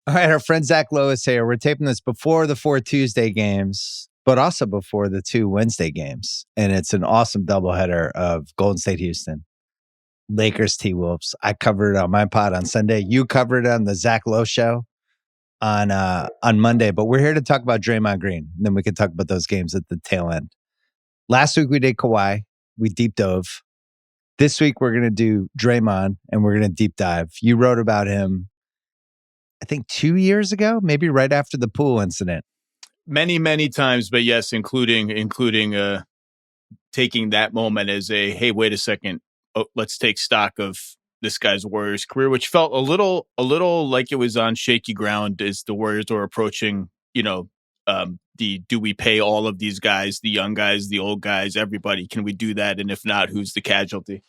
All right, our friend Zach Lowe is here. We're taping this before the 4 Tuesday games, but also before the 2 Wednesday games. And it's an awesome doubleheader of Golden State Houston, Lakers T-Wolves. I covered it on my pod on Sunday. You covered it on the Zach Lowe show on Monday. But we're here to talk about Draymond Green. And then we can talk about those games at the tail end. Last week we did Kawhi. We deep dove. This week we're going to do Draymond and we're going to deep dive. You wrote about him, I think 2 years ago, maybe right after the pool incident. Many times, but yes, including taking that moment as a, hey, wait a second, let's take stock of this guy's Warriors career, which felt a little like it was on shaky ground as the Warriors were approaching, do we pay all of these guys, the young guys, the old guys, everybody? Can we do that? And if not, who's the casualty?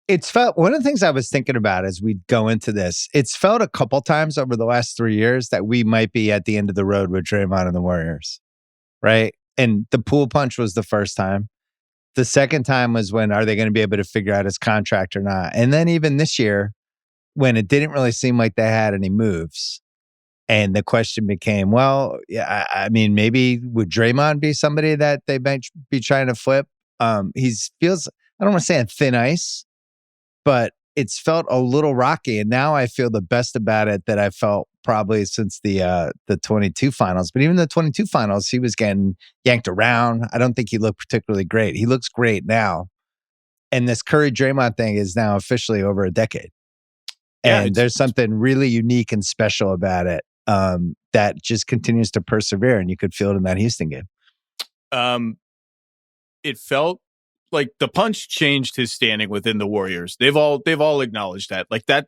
It's felt, one of the things I was thinking about as we go into this, it's felt a couple times over the last 3 years that we might be at the end of the road with Draymond and the Warriors, right? And the pool punch was the first time. The second time was when, are they going to be able to figure out his contract or not? And then even this year, when it didn't really seem like they had any moves. And the question became, well, yeah, I mean, maybe would Draymond be somebody that they might be trying to flip? He feels, I don't want to say on thin ice, but it's felt a little rocky. And now I feel the best about it that I felt probably since the 22 finals. But even the 22 finals, he was getting yanked around. I don't think he looked particularly great. He looks great now. And this Curry-Draymond thing is now officially over a decade. And yeah, there's something really unique and special about it that just continues to persevere. And you could feel it in that Houston game. It felt like the punch changed his standing within the Warriors. They've all acknowledged that. Like that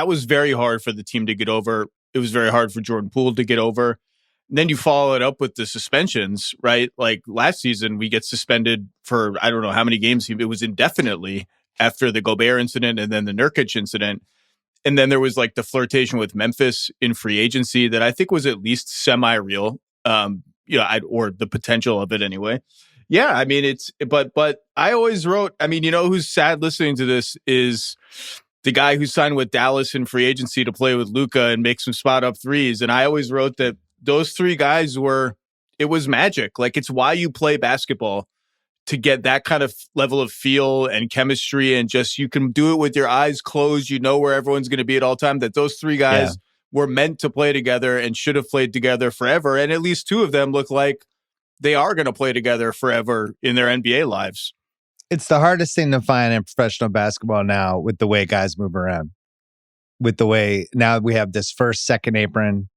was very hard for the team to get over. It was very hard for Jordan Poole to get over. And then you follow it up with the suspensions, right? Like last season, we get suspended for, I don't know how many games. It was indefinitely after the Gobert incident and then the Nurkic incident. And then there was like the flirtation with Memphis in free agency that I think was at least semi-real, or the potential of it anyway. Yeah, I mean, but I always wrote, I mean, who's sad listening to this is the guy who signed with Dallas in free agency to play with Luka and make some spot up threes. And I always wrote that those three guys it was magic. Like, it's why you play basketball, to get that kind of level of feel and chemistry, and just, you can do it with your eyes closed. You know where everyone's going to be at all time, that those three guys were meant to play together and should have played together forever. And at least two of them look like they are going to play together forever in their NBA lives. It's the hardest thing to find in professional basketball now, with the way guys move around, with the way now we have this first, second apron.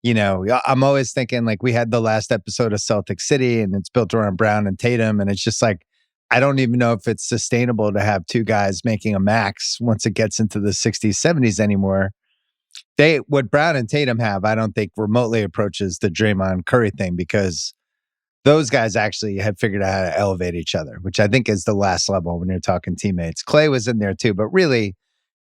I'm always thinking, like, we had the last episode of Celtic City and it's built around Brown and Tatum. And it's just like, I don't even know if it's sustainable to have two guys making a max once it gets into the 60s, 70s anymore. What Brown and Tatum have, I don't think remotely approaches the Draymond Curry thing, because those guys actually have figured out how to elevate each other, which I think is the last level when you're talking teammates. Clay was in there too, but really,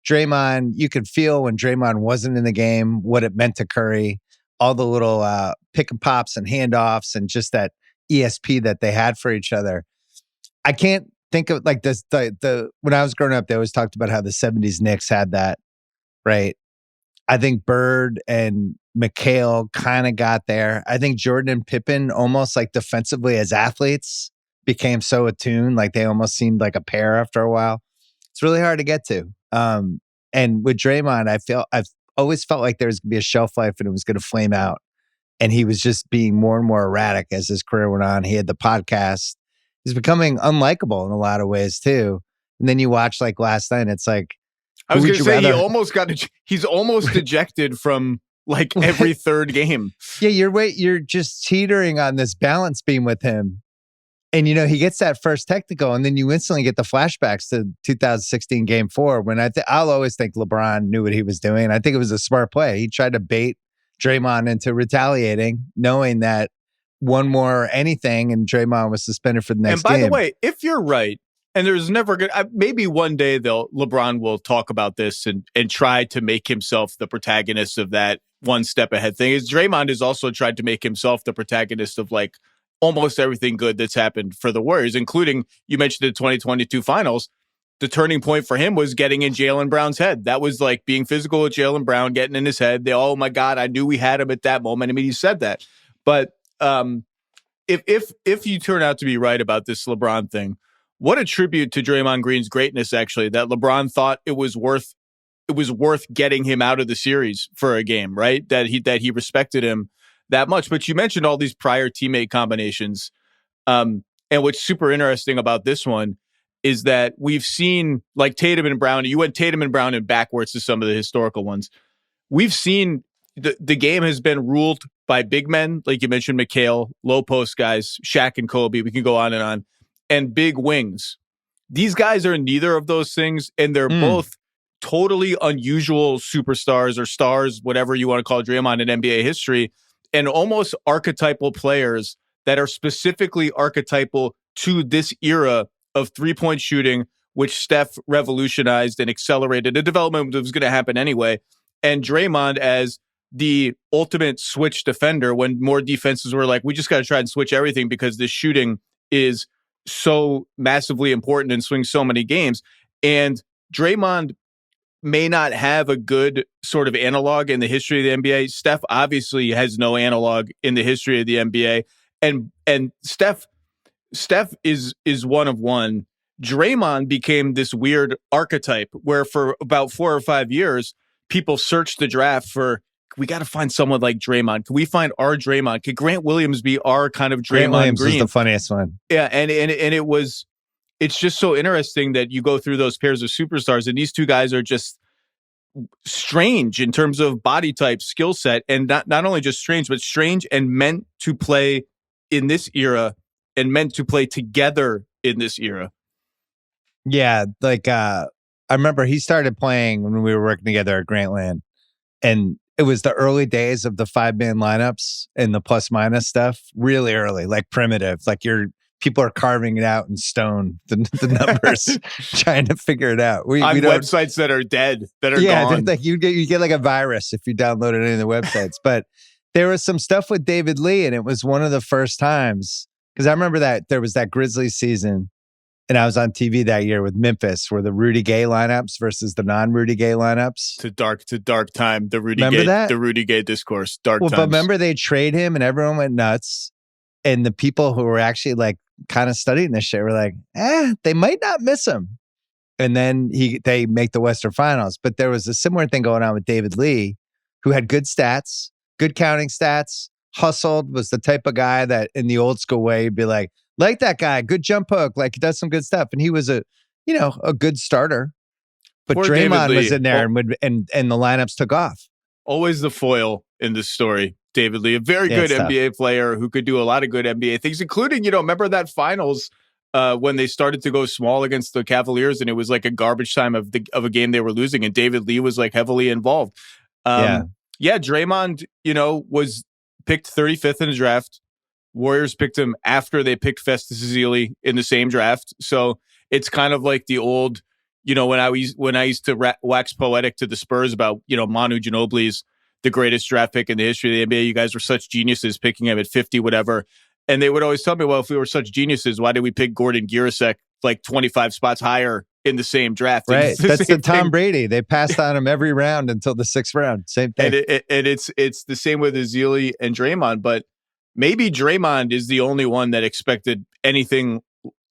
Draymond, you could feel when Draymond wasn't in the game what it meant to Curry, all the little pick and pops and handoffs and just that ESP that they had for each other. I can't think of like this. When I was growing up, they always talked about how the 70s Knicks had that, right? I think Bird and McHale kind of got there. I think Jordan and Pippen, almost like defensively as athletes, became so attuned, like they almost seemed like a pair after a while. It's really hard to get to. And with Draymond, I've always felt like there was going to be a shelf life and it was going to flame out. And he was just being more and more erratic as his career went on. He had the podcast. He's becoming unlikable in a lot of ways too. And then you watch like last night, it's like, I was going to say, he's almost ejected from like every third game. Yeah, you're just teetering on this balance beam with him. And, he gets that first technical, and then you instantly get the flashbacks to 2016 Game 4, when I'll always think LeBron knew what he was doing. I think it was a smart play. He tried to bait Draymond into retaliating, knowing that one more anything, and Draymond was suspended for the next game. And by the way, if you're right, and there's never going to, maybe one day LeBron will talk about this and try to make himself the protagonist of that one step ahead thing. Draymond has also tried to make himself the protagonist of like almost everything good that's happened for the Warriors, including, you mentioned the 2022 finals. the turning point for him was getting in Jaylen Brown's head. That was like being physical with Jaylen Brown, getting in his head. Oh my God, I knew we had him at that moment. I mean, he said that. But if you turn out to be right about this LeBron thing, what a tribute to Draymond Green's greatness, actually, that LeBron thought it was worth getting him out of the series for a game, right? That he respected him that much. But you mentioned all these prior teammate combinations. And what's super interesting about this one is that we've seen like Tatum and Brown. You went Tatum and Brown and backwards to some of the historical ones. We've seen the game has been ruled by big men, like you mentioned, McHale, low post guys, Shaq and Kobe. We can go on, and big wings. These guys are neither of those things, and they're both totally unusual superstars or stars, whatever you want to call Draymond in NBA history, and almost archetypal players that are specifically archetypal to this era of three-point shooting, which Steph revolutionized and accelerated a development that was going to happen anyway. And Draymond as the ultimate switch defender when more defenses were like, we just got to try and switch everything because this shooting is so massively important and swings so many games. And Draymond may not have a good sort of analog in the history of the NBA. Steph obviously has no analog in the history of the NBA. And Steph is one of one. Draymond became this weird archetype where for about 4 or 5 years, people searched the draft for, we got to find someone like Draymond. Can we find our Draymond? Could Grant Williams be our kind of Draymond Grant Williams Green? Was the funniest one. Yeah, and it's just so interesting that you go through those pairs of superstars, and these two guys are just strange in terms of body type, skill set, and not only just strange, but strange and meant to play in this era and meant to play together in this era. Yeah, like I remember he started playing when we were working together at Grantland, and it was the early days of the 5-man lineups and the plus minus stuff, really early, like primitive, like people are carving it out in stone, the numbers, trying to figure it out. On websites that are dead, that are gone. Like you get like a virus if you downloaded any of the websites. But there was some stuff with David Lee, and it was one of the first times, because I remember that there was that Grizzlies season, and I was on TV that year with Memphis, where the Rudy Gay lineups versus the non-Rudy Gay lineups. To dark time. The Rudy Gay discourse. Dark times. But remember they trade him and everyone went nuts. And the people who were actually like kind of studying this shit were like, they might not miss him. And then they make the Western Finals. But there was a similar thing going on with David Lee, who had good stats, good counting stats, hustled, was the type of guy that in the old school way, you'd be like that guy, good jump hook, like he does some good stuff. And he was a good starter. But Poor Draymond was in there and the lineups took off. Always the foil in this story. David Lee, a very good NBA player who could do a lot of good NBA things, including, remember that finals when they started to go small against the Cavaliers, and it was like a garbage time of a game they were losing, and David Lee was like heavily involved. Draymond, was picked 35th in the draft. Warriors picked him after they picked Festus Ezeli in the same draft. So it's kind of like the old, when I used to wax poetic to the Spurs about, Manu Ginobili's the greatest draft pick in the history of the NBA. You guys were such geniuses picking him at 50, whatever. And they would always tell me, well, if we were such geniuses, why did we pick Gordon Gierasek like 25 spots higher in the same draft? Right. That's the Tom Brady. They passed on him every round until the 6th round. Same thing. And it's the same with Ezeli and Draymond, but maybe Draymond is the only one that expected anything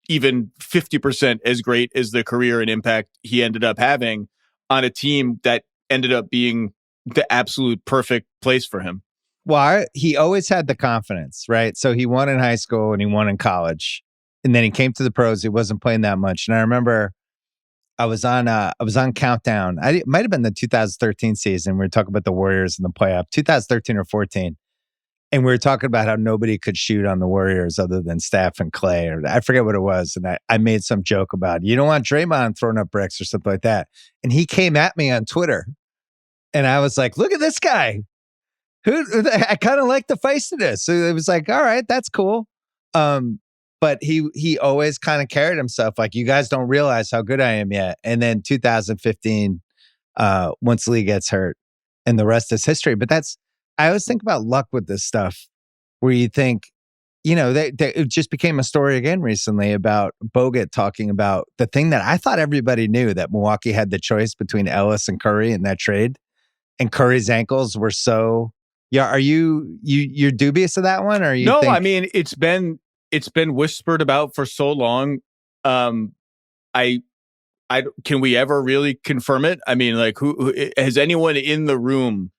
even 50% as great as the career and impact he ended up having on a team that ended up being the absolute perfect place for him. Well, he always had the confidence, right? So he won in high school and he won in college. And then he came to the pros. He wasn't playing that much. And I remember I was on Countdown. It might have been the 2013 season. We were talking about the Warriors in the playoff, 2013 or 14. And we were talking about how nobody could shoot on the Warriors other than Steph and Clay, or I forget what it was. And I made some joke about, you don't want Draymond throwing up bricks or something like that. And he came at me on Twitter. And I was like, look at this guy. I kind of like the feistiness. So it was like, all right, that's cool. But he always kind of carried himself like, you guys don't realize how good I am yet. And then 2015, once Lee gets hurt, and the rest is history. But I always think about luck with this stuff, where you think it just became a story again recently about Bogut talking about the thing that I thought everybody knew, that Milwaukee had the choice between Ellis and Curry in that trade, and Curry's ankles were so. Yeah, are you're dubious of that one, or you? No, think... I mean it's been whispered about for so long. I can we ever really confirm it? I mean, like, who has anyone in the room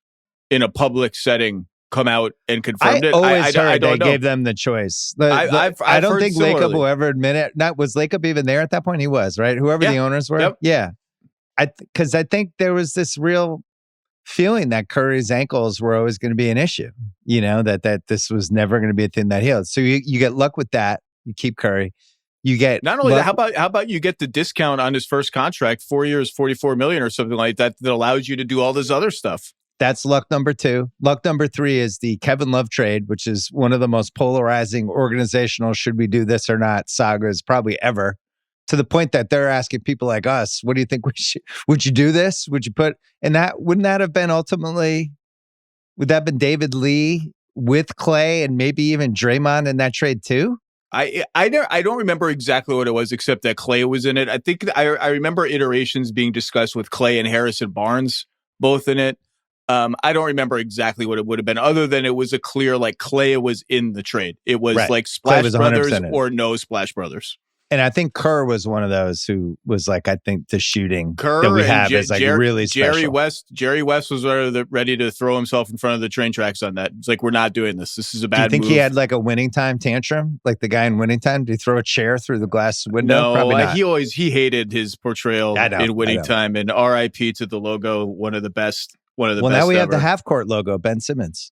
in a public setting come out and confirmed it? I don't know. Gave them the choice. I've I don't think similarly. Lacob will ever admit it. Was Lacob even there at that point? He was, right? Whoever the owners were. Yep. Yeah. Because I think there was this real feeling that Curry's ankles were always going to be an issue, that this was never going to be a thing that healed. So you get luck with that. You keep Curry. You get not only that, how about you get the discount on his first contract, 4 years, $44 million or something like that allows you to do all this other stuff. That's luck number 2. Luck number 3 is the Kevin Love trade, which is one of the most polarizing organizational should we do this or not sagas probably ever, to the point that they're asking people like us, what do you think would you do this? Would you put, and wouldn't that have been ultimately, would that have been David Lee with Clay and maybe even Draymond in that trade too? I don't remember exactly what it was, except that Clay was in it. I think I remember iterations being discussed with Clay and Harrison Barnes both in it. I don't remember exactly what it would have been, other than it was a clear, like, Clay was in the trade. It was like Splash Brothers or no Splash Brothers. And I think Kerr was one of those who was like, I think the shooting Kerr that we have is like really special. Jerry West was ready to throw himself in front of the train tracks on that. It's like, we're not doing this. This is a bad move. Do you think he had like a winning time tantrum? Like the guy in Winning Time? Did he throw a chair through the glass window? No, probably not. He hated his portrayal in Winning Time, and RIP to the logo, one of the best. Well, now we ever. have the half court logo, Ben Simmons.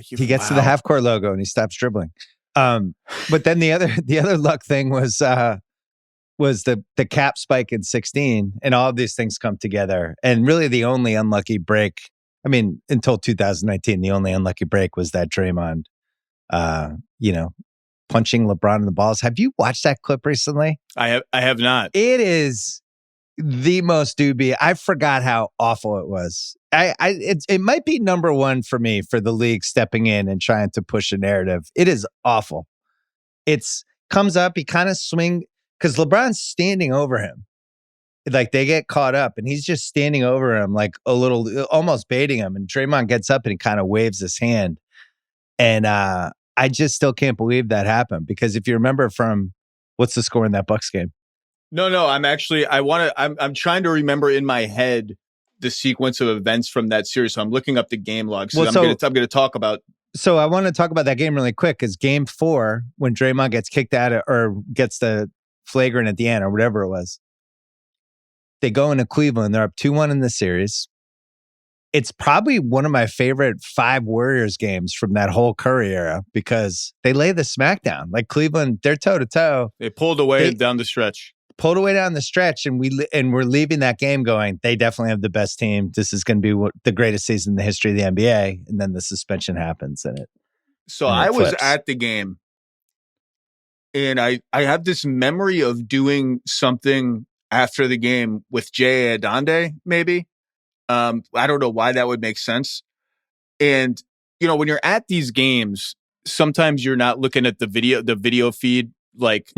He gets to the half court logo and he stops dribbling. But then the other luck thing was the cap spike in 16, and all of these things come together. And really the only unlucky break, I mean, until 2019, the only unlucky break was that Draymond, punching LeBron in the balls. Have you watched that clip recently? I have not. It is the most dubious. I forgot how awful it was. It might be number 1 for me for the league stepping in and trying to push a narrative. It is awful. It's comes up, he kind of swing because LeBron's standing over him. Like they get caught up and he's just standing over him, like a little, almost baiting him. And Draymond gets up and he kind of waves his hand. And I just still can't believe that happened, because if you remember from what's the score in that Bucks game? No, I'm trying to remember in my head the sequence of events from that series. So I'm looking up the game logs. I'm going to talk about. So I want to talk about that game really quick, because game 4, when Draymond gets kicked out or gets the flagrant at the end or whatever it was, they go into Cleveland. They're up 2-1 in the series. It's probably one of my favorite 5 Warriors games from that whole Curry era, because they lay the smackdown. Like Cleveland, they're toe to toe. They pulled away down the stretch. And we're leaving that game going, they definitely have the best team. This is going to be the greatest season in the history of the NBA. And then the suspension happens and it. So I was at the game, and I have this memory of doing something after the game with Jay Adonde, maybe. I don't know why that would make sense. And, when you're at these games, sometimes you're not looking at the video feed, like,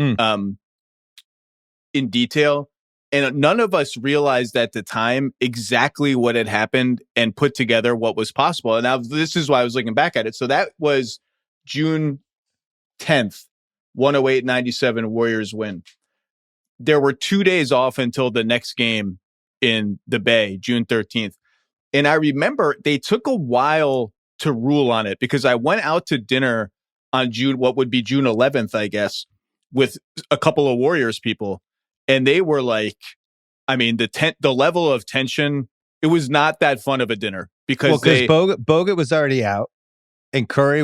in detail. And none of us realized at the time exactly what had happened and put together what was possible. And now this is why I was looking back at it. So that was June 10th, 108-97 Warriors win. There were 2 days off until the next game in the Bay, June 13th. And I remember they took a while to rule on it, because I went out to dinner on what would be June 11th, I guess, with a couple of Warriors people. And they were like, I mean, the level of tension, it was not that fun of a dinner, because Bogut was already out and Curry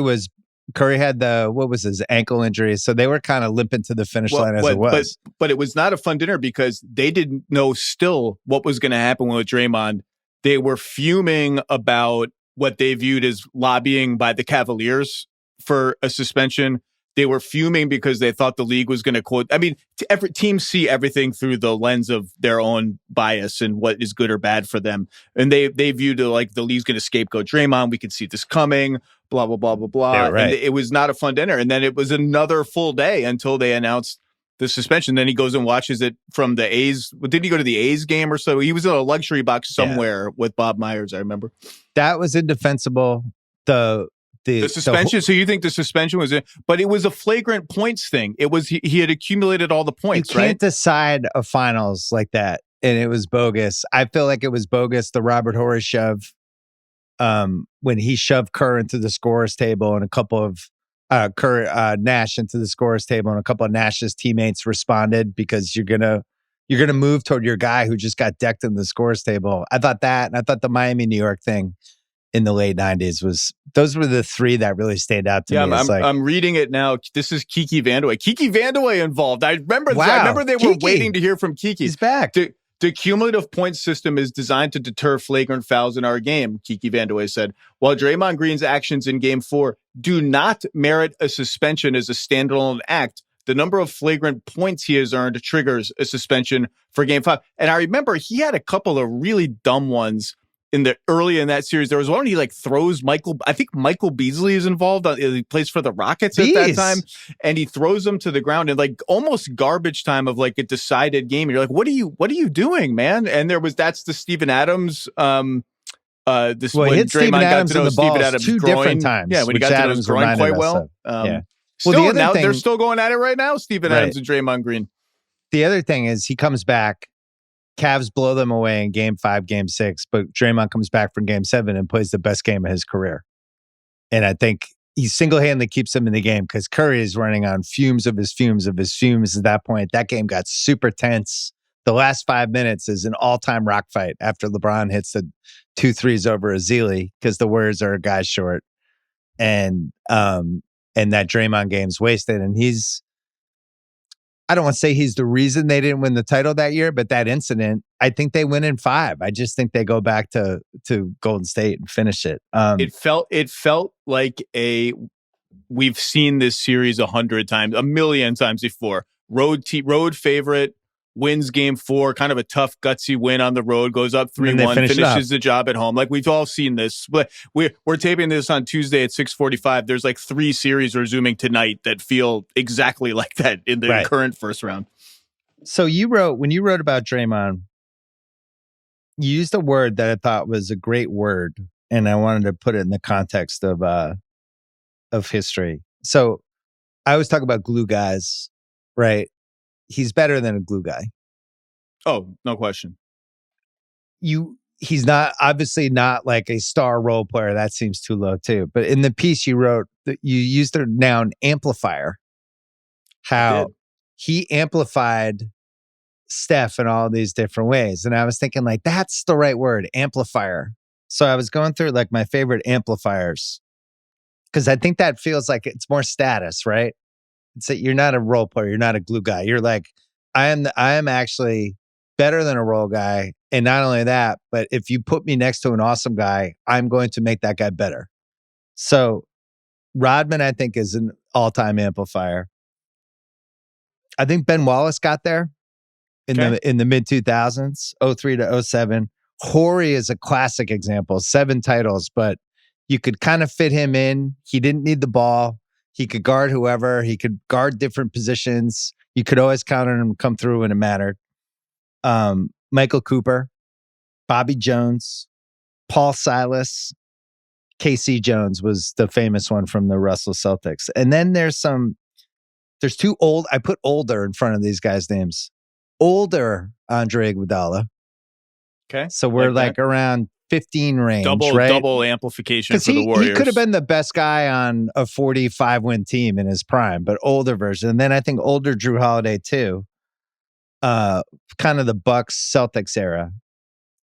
had his ankle injury. So they were kind of limping to the finish line as it was. But it was not a fun dinner, because they didn't know still what was going to happen with Draymond. They were fuming about what they viewed as lobbying by the Cavaliers for a suspension. They were fuming because they thought the league was going to quote. I mean, every teams see everything through the lens of their own bias and what is good or bad for them. And they viewed it like the league's going to scapegoat Draymond. We could see this coming, blah, blah, blah, blah, blah. Yeah, right. And it was not a fun dinner. And then it was another full day until they announced the suspension. Then he goes and watches it from the A's. Didn't he go to the A's game or so? He was in a luxury box somewhere with Bob Myers, I remember. That was indefensible. The suspension. So you think the suspension was it? But it was a flagrant points thing. It was he had accumulated all the points. You can't decide a finals like that, and it was bogus. I feel like it was bogus. The Robert Horry shove, when he shoved Kerr into the scorers table, and a couple of Nash into the scorers table, and a couple of Nash's teammates responded because you're gonna move toward your guy who just got decked in the scorers table. I thought that, and I thought the Miami New York thing in the late 90s those were the three that really stand out to me. I'm reading it now. This is Kiki Vandeweghe. Kiki Vandeweghe involved. I remember they were waiting to hear from Kiki. He's back. The cumulative points system is designed to deter flagrant fouls in our game, Kiki Vandeweghe said. While Draymond Green's actions in Game 4 do not merit a suspension as a standalone act, the number of flagrant points he has earned triggers a suspension for Game 5. And I remember he had a couple of really dumb ones early in that series. There was one he throws I think Michael Beasley is involved. He plays for the Rockets at that time, and he throws them to the ground in almost garbage time of a decided game. And you're like, what are you doing, man? And that's the Steven Adams. When Draymond got to know Steven Adams two groin, different times. Yeah, when he got to know his groin quite well. They're still going at it right now. Steven Adams and Draymond Green. The other thing is he comes back. Cavs blow them away in Game 5, Game 6, but Draymond comes back from Game 7 and plays the best game of his career. And I think he single-handedly keeps them in the game because Curry is running on fumes of his fumes at that point. That game got super tense. The last 5 minutes is an all-time rock fight after LeBron hits the 2 threes over Azili because the Warriors are a guy short. And that Draymond game's wasted. And I don't want to say he's the reason they didn't win the title that year, but that incident, I think they win in 5. I just think they go back to Golden State and finish it. It felt like we've seen this series 100 times, a million times before. Road favorite wins Game 4, kind of a tough, gutsy win on the road, goes up 3-1, finishes the job at home. We've all seen this. But we're taping this on Tuesday at 6:45. There's 3 series resuming tonight that feel exactly like that in the current first round. So when you wrote about Draymond, you used a word that I thought was a great word, and I wanted to put it in the context of history. So I always talk about glue guys, right? He's better than a glue guy. Oh, no question. He's not obviously not like a star role player. That seems too low too. But in the piece you wrote, you used the noun amplifier. How he amplified Steph in all these different ways. And I was thinking that's the right word, amplifier. So I was going through my favorite amplifiers because I think that feels like it's more status, right? It's that you're not a role player. You're not a glue guy. You're I am actually better than a role guy. And not only that, but if you put me next to an awesome guy, I'm going to make that guy better. So Rodman, I think, is an all-time amplifier. I think Ben Wallace got there in the mid 2000s, 03 to 07. Horry is a classic example, 7 titles, but you could kind of fit him in. He didn't need the ball. He could guard whoever. He could guard different positions. You could always count on him to come through when it mattered. Michael Cooper, Bobby Jones, Paul Silas, KC Jones was the famous one from the Russell Celtics. And then there's 2 old. I put older in front of these guys' names. Older Andre Iguodala. Okay. So we're around 15 range, double amplification for the Warriors. He could have been the best guy on a 45-win team in his prime, but older version. And then I think older Drew Holiday too. Kind of the Bucks Celtics era.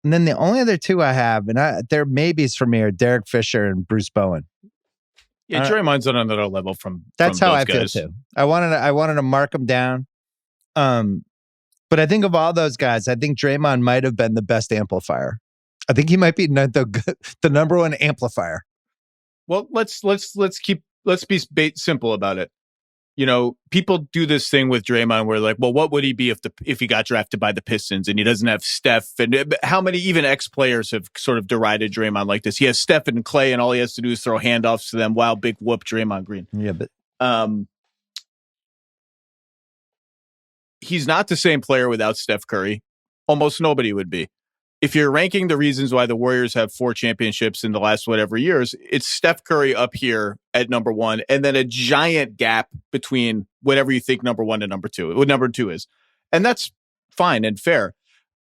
And then the only other 2 I have, and they're maybes for me, are Derek Fisher and Bruce Bowen. Yeah, Draymond's on another level from that's from how those I guys. feel too. I wanted to mark them down. But I think of all those guys, I think Draymond might have been the best amplifier. I think he might be the number 1 amplifier. Well, let's be simple about it. people do this thing with Draymond where like, well, what would he be if he got drafted by the Pistons and he doesn't have Steph? And how many even ex-players have sort of derided Draymond like this? He has Steph and Clay, and all he has to do is throw handoffs to them. Wow, big whoop, Draymond Green. Yeah, but he's not the same player without Steph Curry. Almost nobody would be. If you're ranking the reasons why the Warriors have 4 championships in the last whatever years, it's Steph Curry up here at number 1, and then a giant gap between whatever you think number 1 and number 2, what number 2 is. And that's fine and fair.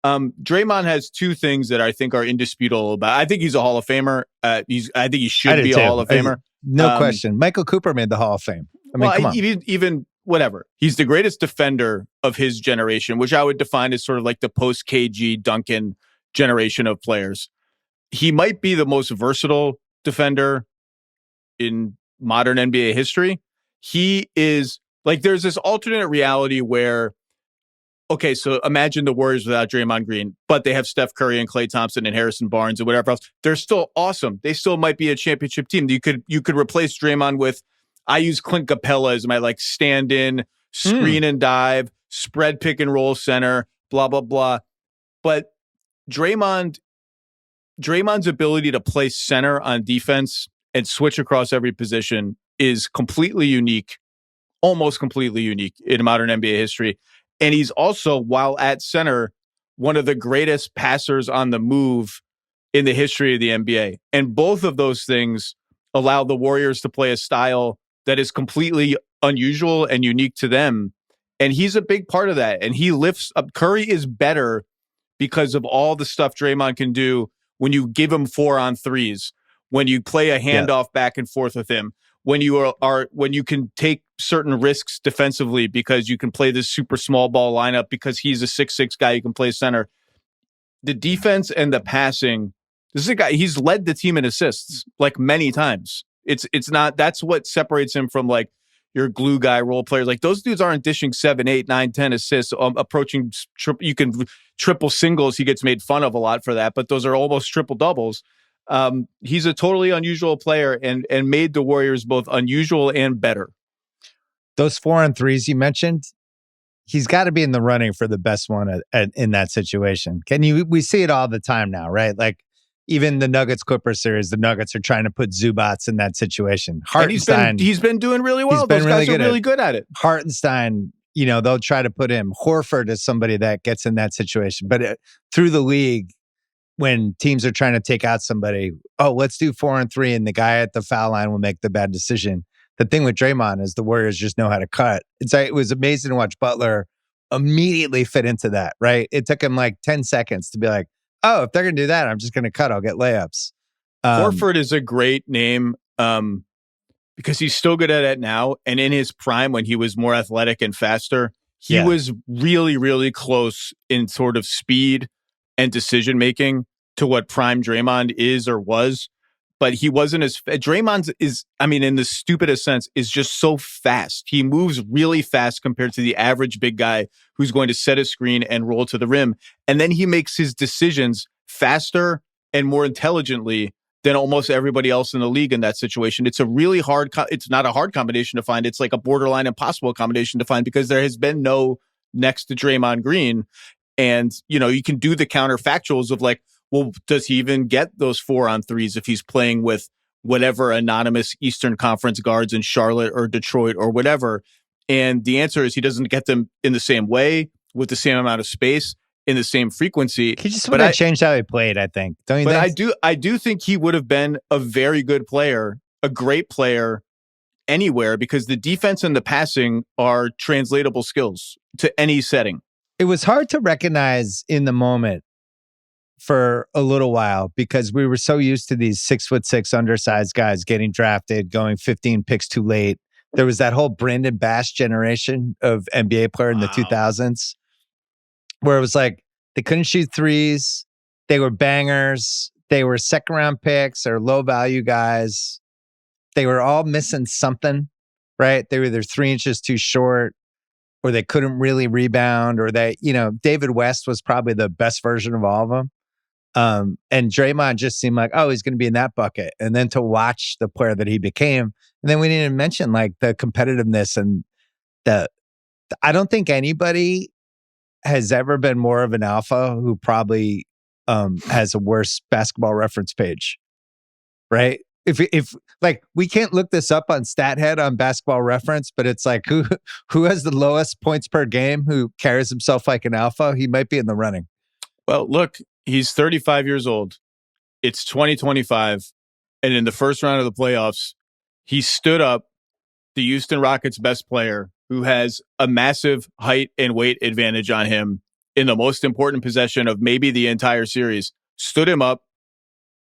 Draymond has 2 things that I think are indisputable about. I think he's a Hall of Famer. I think he should be a Hall of Famer. No question. Michael Cooper made the Hall of Fame. I mean, come on. Even whatever. He's the greatest defender of his generation, which I would define as sort of like the post-KG Duncan generation of players. He might be the most versatile defender in modern NBA history. He is like, there's this alternate reality where, okay, so imagine the Warriors without Draymond Green, but they have Steph Curry and Klay Thompson and Harrison Barnes and whatever else. They're still awesome. They still might be a championship team. You could replace Draymond with, I use Clint Capella as my like stand-in, screen and dive, spread pick and roll center, blah, blah, blah. But Draymond's ability to play center on defense and switch across every position is completely unique, almost completely unique in modern NBA history. And he's also, while at center, one of the greatest passers on the move in the history of the NBA. And both of those things allow the Warriors to play a style that is completely unusual and unique to them. And he's a big part of that. And he lifts up. Curry is better because of all the stuff Draymond can do when you give him 4-on-3s, when you play a handoff back and forth with him, when you when you can take certain risks defensively because you can play this super small ball lineup because he's a 6'6" guy who can play center. The defense and the passing, this is a guy, he's led the team in assists like many times. It's not, that's what separates him from like your glue guy role players. Like those dudes aren't dishing 7, 8, 9, 10 assists, approaching you can triple singles. He gets made fun of a lot for that, but those are almost triple doubles. He's a totally unusual player and made the Warriors both unusual and better. Those 4-on-3s you mentioned, he's got to be in the running for the best one in that situation. We see it all the time now, right? Like even the Nuggets Clippers series, the Nuggets are trying to put Zubats in that situation. Hartenstein, and he's been doing really well. Those guys are really good at it. Hartenstein, they'll try to put him. Horford is somebody that gets in that situation. But through the league, when teams are trying to take out somebody, let's do 4-on-3, and the guy at the foul line will make the bad decision. The thing with Draymond is the Warriors just know how to cut. It was amazing to watch Butler immediately fit into that, right? It took him like 10 seconds to be like, if they're going to do that, I'm just going to cut. I'll get layups. Horford is a great name because he's still good at it now. And in his prime, when he was more athletic and faster, he was really, really close in sort of speed and decision-making to what prime Draymond is or was. But he wasn't as... Draymond is, in the stupidest sense, is just so fast. He moves really fast compared to the average big guy who's going to set a screen and roll to the rim. And then he makes his decisions faster and more intelligently than almost everybody else in the league in that situation. It's a really hard... it's not a hard combination to find. It's like a borderline impossible combination to find because there has been no next to Draymond Green. And, you can do the counterfactuals of like, well, does he even get those 4-on-3s if he's playing with whatever anonymous Eastern Conference guards in Charlotte or Detroit or whatever? And the answer is he doesn't get them in the same way, with the same amount of space, in the same frequency. He just would have changed how he played, I think. Don't you think? But I do think he would have been a very good player, a great player anywhere, because the defense and the passing are translatable skills to any setting. It was hard to recognize in the moment for a little while because we were so used to these 6'6" undersized guys getting drafted, going 15 picks too late. There was that whole Brandon Bash generation of NBA player in the 2000s where it was like they couldn't shoot threes, they were bangers, they were second round picks or low value guys. They were all missing something, right? They were either 3 inches too short, or they couldn't really rebound, or David West was probably the best version of all of them. And Draymond just seemed like, he's going to be in that bucket. And then to watch the player that he became, and then we didn't even mention like the competitiveness and the I don't think anybody has ever been more of an alpha who probably has a worse basketball reference page, right? If like we can't look this up on StatHead on Basketball Reference, but it's like who has the lowest points per game, who carries himself like an alpha, he might be in the running. Well, look, he's 35 years old. It's 2025, and in the first round of the playoffs, he stood up the Houston Rockets' best player, who has a massive height and weight advantage on him in the most important possession of maybe the entire series, stood him up,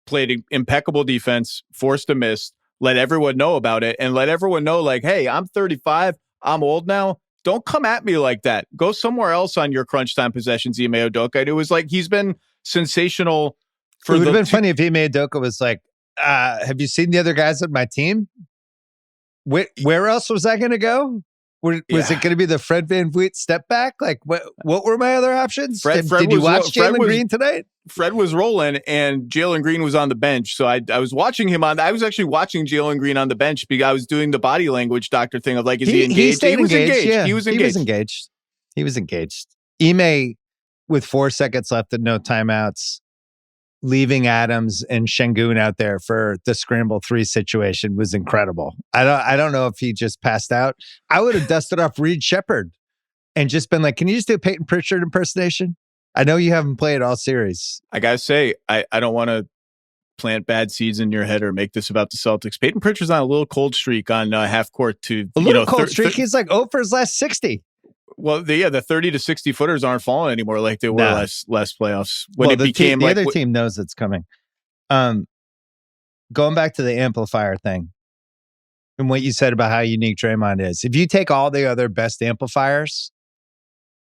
played impeccable defense, forced a miss, let everyone know about it, and let everyone know, like, hey, I'm 35, I'm old now. Don't come at me like that. Go somewhere else on your crunch time possessions, Ime Udoka. And it was like he's been sensational. It would have been funny if Ime Udoka was like, have you seen the other guys on my team? Where else was I going to go? Was it going to be the Fred VanVleet step back? Like, what were my other options? Did you watch Jalen Green tonight? Fred was rolling, and Jalen Green was on the bench. So I was watching him I was actually watching Jalen Green on the bench because I was doing the body language doctor thing of like, is he engaged? He was engaged. Yeah. He was engaged. Ime, with 4 seconds left and no timeouts, leaving Adams and Şengün out there for the scramble 3 situation was incredible. I don't know if he just passed out. I would have dusted off Reed Shepherd and just been like, can you just do a Peyton Pritchard impersonation? I know you haven't played all series. I gotta say, I don't want to plant bad seeds in your head or make this about the Celtics. Peyton Pritchard's on a little cold streak on half court to a little cold streak. He's like 0 for his last 60. Well, the 30 to 60 footers aren't falling anymore like they were last playoffs when it became the other team knows it's coming. Going back to the amplifier thing and what you said about how unique Draymond is. If you take all the other best amplifiers,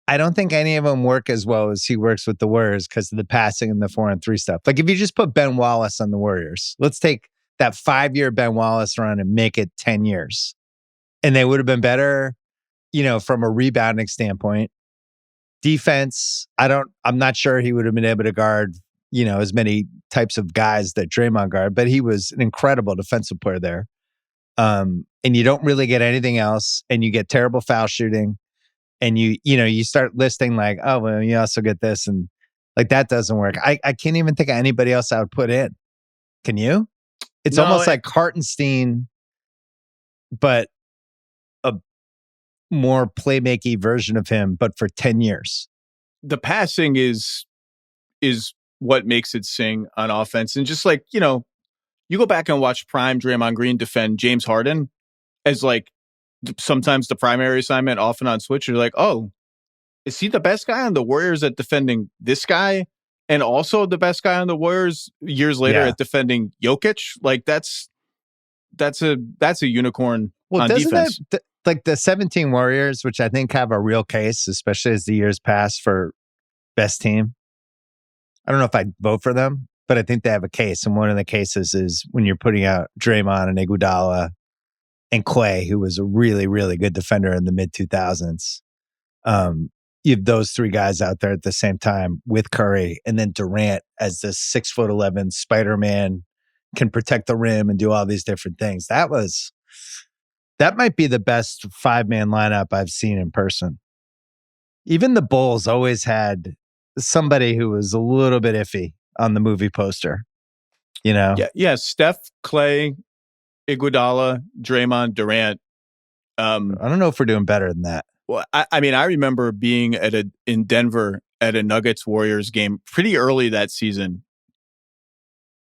I don't think any of them work as well as he works with the Warriors because of the passing and the 4-on-3 stuff. Like if you just put Ben Wallace on the Warriors, let's take that 5-year Ben Wallace run and make it 10 years. And they would have been better, from a rebounding standpoint. Defense, I'm not sure he would have been able to guard, as many types of guys that Draymond guard, but he was an incredible defensive player there. And you don't really get anything else, and you get terrible foul shooting. And you start listing like, oh, well, you also get this. And like, that doesn't work. I can't even think of anybody else I would put in. Can you? It's almost like Hartenstein, but a more playmaking version of him, but for 10 years. The passing is what makes it sing on offense. And just like, you go back and watch prime Draymond Green defend James Harden as like, sometimes the primary assignment, often on switch. You're like, oh, is he the best guy on the Warriors at defending this guy? And also the best guy on the Warriors years later at defending Jokic? Like that's a unicorn on defense. Like the 17 Warriors, which I think have a real case, especially as the years pass for best team. I don't know if I'd vote for them, but I think they have a case. And one of the cases is when you're putting out Draymond and Iguodala and Clay, who was a really, really good defender in the mid-2000s. You have those 3 guys out there at the same time with Curry, and then Durant as this 6'11" Spider-Man, can protect the rim and do all these different things. That might be the best 5-man lineup I've seen in person. Even the Bulls always had somebody who was a little bit iffy on the movie poster, Yeah, Steph, Clay, Iguodala, Draymond, Durant. I don't know if we're doing better than that. Well, I mean, I remember being in Denver at a Nuggets Warriors game pretty early that season.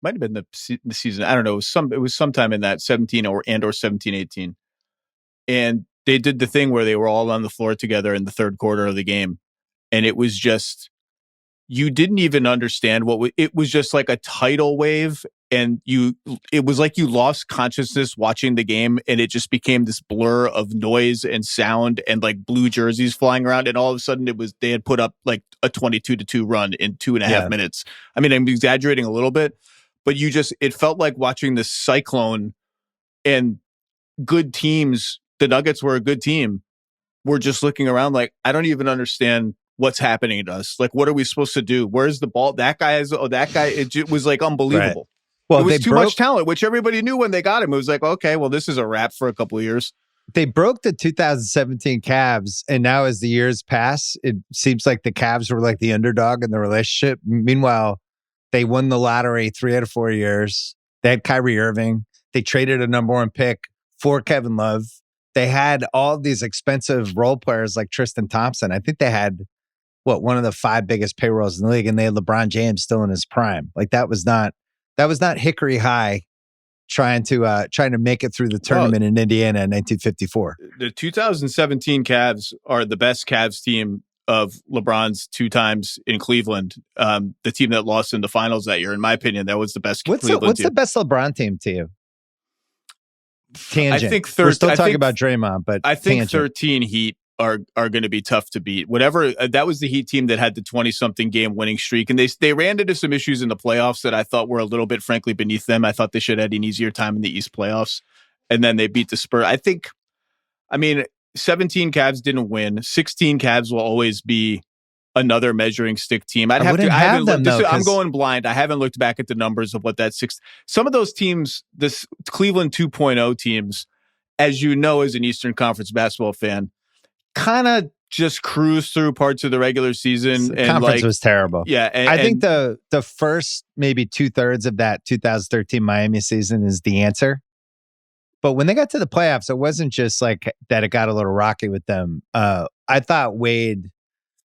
Might have been the season. I don't know. It was sometime in that 17 or 17-18. And they did the thing where they were all on the floor together in the third quarter of the game. And it was just, you didn't even understand it was just like a tidal wave. And it was like you lost consciousness watching the game, and it just became this blur of noise and sound and like blue jerseys flying around. And all of a sudden they had put up like a 22-2 run in 2.5 minutes. I mean, I'm exaggerating a little bit, but it felt like watching this cyclone, and good teams. The Nuggets were a good team. We're just looking around like, I don't even understand what's happening to us. Like, what are we supposed to do? Where's the ball? That guy. It was like unbelievable. Right. Well, it was too much talent, which everybody knew when they got him. It was like, okay, well, this is a wrap for a couple of years. they broke the 2017 Cavs, and now as the years pass, it seems like the Cavs were like the underdog in the relationship. Meanwhile, they won the lottery 3 out of 4 years. They had Kyrie Irving. They traded a number 1 pick for Kevin Love. They had all these expensive role players like Tristan Thompson. I think they had one of the 5 biggest payrolls in the league, and they had LeBron James still in his prime. Like that was not Hickory High trying to make it through the tournament in Indiana in 1954. The 2017 Cavs are the best Cavs team of LeBron's 2 times in Cleveland. The team that lost in the finals that year, in my opinion, that was the best Cleveland team. What's the best LeBron team to you? Tangent. I think we're still talking about Draymond, but I think tangent. 13 Heat are going to be tough to beat. Whatever that was the Heat team that had the 20-something game winning streak, and they ran into some issues in the playoffs that I thought were a little bit, frankly, beneath them. I thought they should have had an easier time in the East playoffs, and then they beat the Spurs. I mean, 17 Cavs didn't win. 16 Cavs will always be another measuring stick team. I'm going blind. I haven't looked back at the numbers of what that some of those teams, this Cleveland 2.0 teams, as you know, as an Eastern Conference basketball fan, kind of just cruise through parts of the regular season. The conference was terrible. Yeah. I think the first maybe 2/3 of that 2013 Miami season is the answer. But when they got to the playoffs, it wasn't just like that it got a little rocky with them. I thought Wade,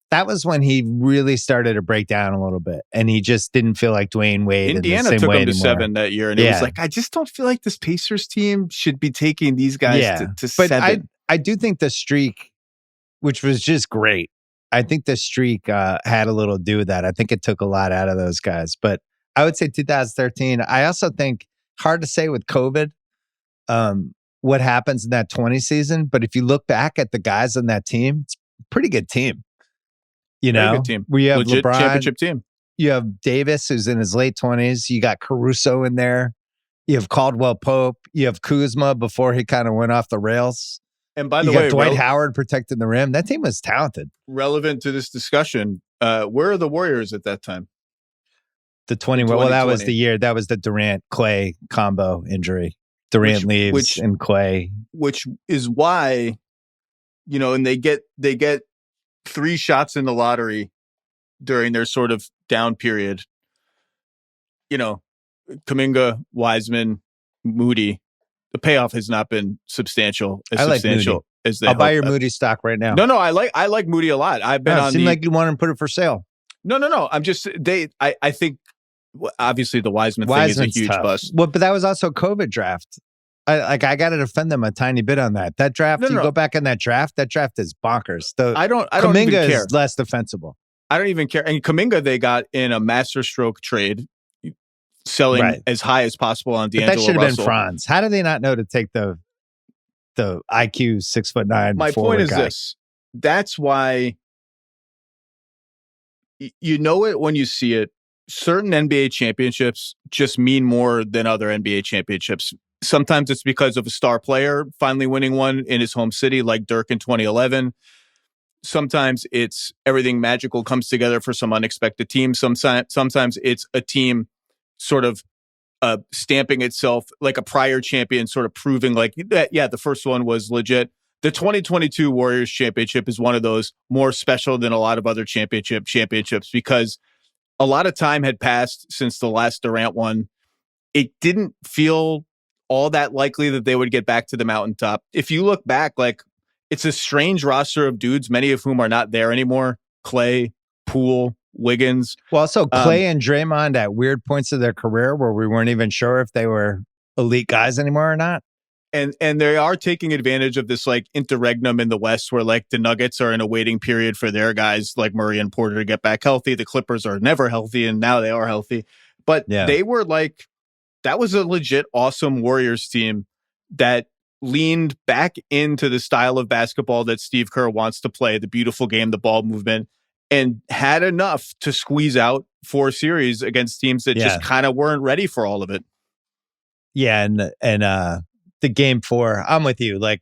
that was when he really started to break down a little bit. And he just didn't feel like Dwayne Wade. Indiana took him to 7 that year. And it was like, I just don't feel like this Pacers team should be taking these guys to 7. But I do think the streak, which was just great, I think the streak had a little to do with that. I think it took a lot out of those guys. But I would say 2013. I also think, hard to say with COVID, what happens in that 20 season. But if you look back at the guys on that team, it's a pretty good team. You know, good team. We have legit LeBron, championship team. You have Davis, who's in his late 20s. You got Caruso in there. You have Caldwell Pope. You have Kuzma before he kind of went off the rails. And by the way, Dwight Howard protecting the rim. That team was talented. Relevant to this discussion, where are the Warriors at that time? The 20. Well, that was the year. That was the Durant-Clay combo injury. Durant leaves and Clay. Which is why, and they get 3 shots in the lottery during their sort of down period. Kuminga, Wiseman, Moody. The payoff has not been substantial. As they I'll buy your Moody stock right now. No, I like Moody a lot. I've been on. Seemed like you wanted to put it for sale. No. I'm just I think obviously the Wiseman thing is a huge bust. Well, but that was also COVID draft. I got to defend them a tiny bit on that. That draft, go back in that draft is bonkers. I don't Kuminga even care. Is less defensible. I don't even care. And Kuminga, they got in a master stroke trade, selling as high as possible on D'Angelo Russell. That should have been Franz. How do they not know to take the IQ 6'9"? My point is this. That's why you know it when you see it. Certain NBA championships just mean more than other NBA championships. Sometimes it's because of a star player finally winning one in his home city, like Dirk in 2011. Sometimes it's everything magical comes together for some unexpected team. Sometimes it's a team sort of stamping itself like a prior champion, sort of proving like that. Yeah, the first one was legit. The 2022 Warriors championship is one of those more special than a lot of other championships because a lot of time had passed since the last Durant one. It didn't feel all that likely that they would get back to the mountaintop. If you look back, like it's a strange roster of dudes, many of whom are not there anymore. Clay, Poole, Wiggins. Well, also Clay and Draymond at weird points of their career where we weren't even sure if they were elite guys anymore or not. And they are taking advantage of this like interregnum in the West where like the Nuggets are in a waiting period for their guys like Murray and Porter to get back healthy. The Clippers are never healthy and now they are healthy. But they were like, that was a legit awesome Warriors team that leaned back into the style of basketball that Steve Kerr wants to play, the beautiful game, the ball movement, and had enough to squeeze out 4 series against teams that just kind of weren't ready for all of it. Yeah, and the game 4, I'm with you. Like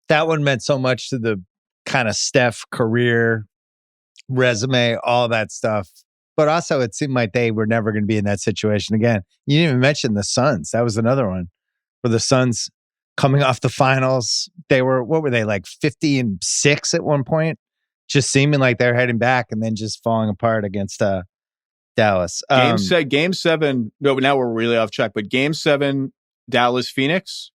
that one meant so much to the kind of Steph career, resume, all that stuff. But also it seemed like they were never going to be in that situation again. You didn't even mention the Suns. That was another one where the Suns coming off the finals. They were, what were they, like 50-6 at one point? Just seeming like they're heading back and then just falling apart against Dallas. Game 7. No, now we're really off track. But Game 7, Dallas Phoenix,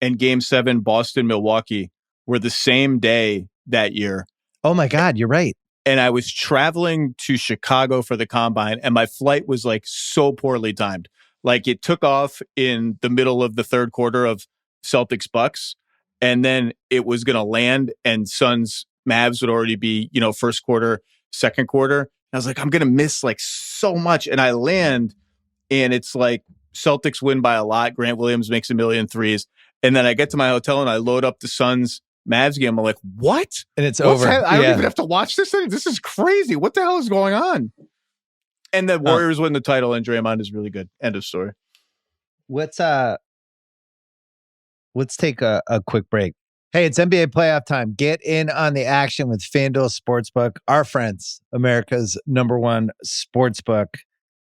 and Game 7, Boston Milwaukee were the same day that year. Oh my God, you're right. And I was traveling to Chicago for the combine, and my flight was like so poorly timed. Like it took off in the middle of the third quarter of Celtics Bucks, and then it was going to land, and Suns Mavs would already be, first quarter, second quarter. And I was like, I'm going to miss like so much. And I land, and it's like Celtics win by a lot. Grant Williams makes 1,000,000 threes. And then I get to my hotel and I load up the Suns Mavs game. I'm like, what? And it's over. I don't even have to watch this thing. This is crazy. What the hell is going on? And the Warriors win the title, and Draymond is really good. End of story. Let's take a quick break. Hey, it's NBA playoff time. Get in on the action with FanDuel Sportsbook, our friends, America's #1 sportsbook.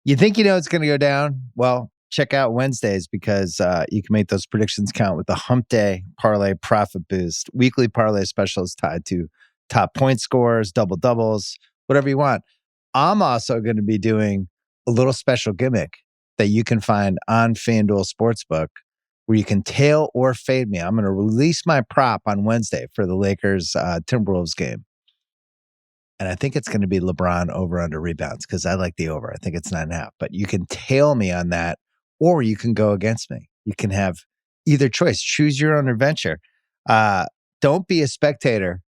You think you know it's going to go down? Well, check out Wednesdays because you can make those predictions count with the Hump Day Parlay Profit Boost. Weekly parlay specials tied to top point scores, double-doubles, whatever you want. I'm also going to be doing a little special gimmick that you can find on FanDuel Sportsbook where you can tail or fade me. I'm going to release my prop on Wednesday for the Lakers Timberwolves game. And I think it's going to be LeBron over under rebounds because I like the over. I think it's 9.5. But you can tail me on that, or you can go against me. You can have either choice. Choose your own adventure. Don't be a spectator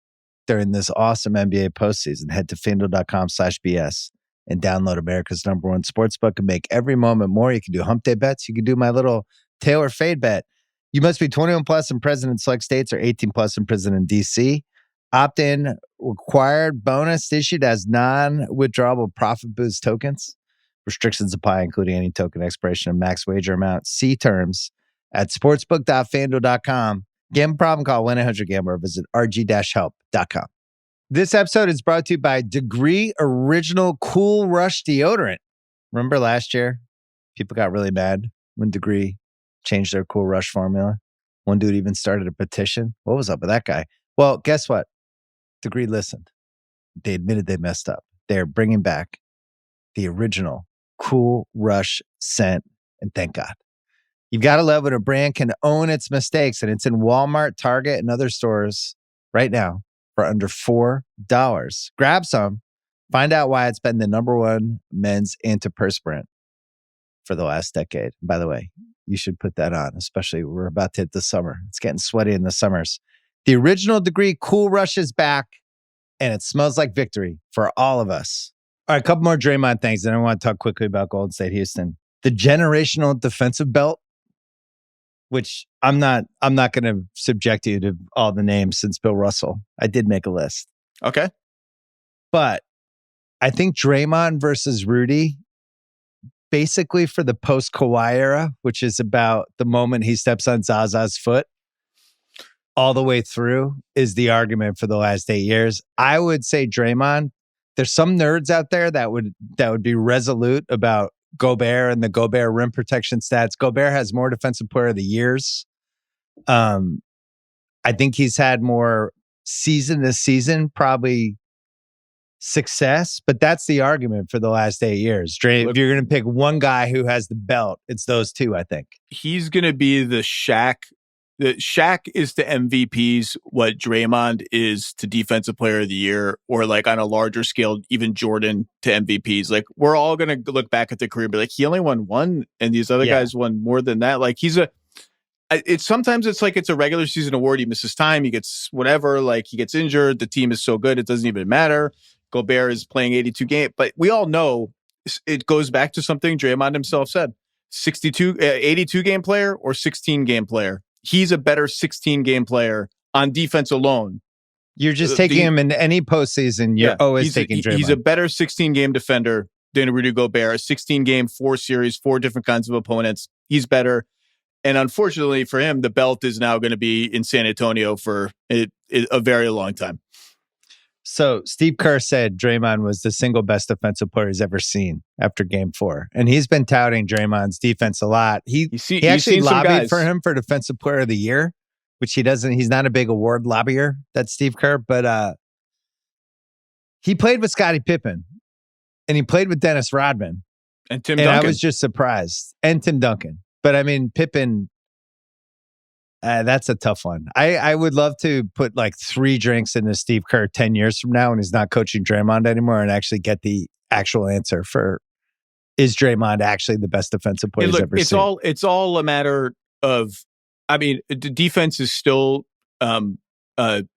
during this awesome NBA postseason. Head to FanDuel.com/BS and download America's #1 sportsbook and make every moment more. You can do hump day bets. You can do my little tail or fade bet. You must be 21 plus and present in select states or 18 plus and present in DC. Opt-in required. Bonus issued as non-withdrawable profit boost tokens. Restrictions apply, including any token expiration and max wager amount. See terms at sportsbook.fanduel.com. Gambling problem? Call 1-800-GAMBLER or visit rg-help.com. This episode is brought to you by Degree Original Cool Rush Deodorant. Remember last year, people got really mad when Degree changed their Cool Rush formula. One dude even started a petition. What was up with that guy? Well, guess what? Degree listened. They admitted they messed up. They're bringing back the original Cool Rush scent, and thank God. You've got to love when a brand can own its mistakes, and it's in Walmart, Target, and other stores right now for under $4. Grab some. Find out why it's been the #1 men's antiperspirant for the last decade. By the way, you should put that on, especially we're about to hit the summer. It's getting sweaty in the summers. The original Degree Cool Rush is back, and it smells like victory for all of us. All right, a couple more Draymond things, and I want to talk quickly about Golden State Houston. The generational defensive belt, which I'm not going to subject you to all the names since Bill Russell. I did make a list. Okay. But I think Draymond versus Rudy, basically for the post-Kawhi era, which is about the moment he steps on Zaza's foot, all the way through, is the argument for the last 8 years. I would say Draymond. There's some nerds out there that would be resolute about Gobert and the Gobert rim protection stats. Gobert has more defensive player of the years. I think he's had more season to season, probably success, but that's the argument for the last 8 years. If you're going to pick one guy who has the belt, it's those two, I think. He's going to be the Shaq. The Shaq is to MVPs what Draymond is to Defensive Player of the Year, or like on a larger scale, even Jordan to MVPs. Like we're all going to look back at the career and be like, he only won one, and these other guys won more than that. Like sometimes it's like it's a regular season award. He misses time, he gets whatever. Like he gets injured. The team is so good, it doesn't even matter. Gobert is playing 82 games, but we all know it goes back to something Draymond himself said: 82 game player or 16 game player. He's a better 16 game player on defense alone. You're just taking him in any postseason. You're always taking Draymond. He's a better 16 game defender than Rudy Gobert. A 16 game, 4 series, 4 different kinds of opponents. He's better. And unfortunately for him, the belt is now going to be in San Antonio for a very long time. So Steve Kerr said Draymond was the single best defensive player he's ever seen after Game 4, and he's been touting Draymond's defense a lot. He actually lobbied for him for Defensive Player of the Year, which he doesn't. He's not a big award lobbyer, that's Steve Kerr, but he played with Scottie Pippen, and he played with Dennis Rodman, and Tim Duncan. I was just surprised, and Tim Duncan. But I mean, Pippen. That's a tough one. I would love to put like 3 drinks into Steve Kerr 10 years from now when he's not coaching Draymond anymore and actually get the actual answer for, is Draymond actually the best defensive player he's ever seen? It's all a matter of, I mean, the defense is still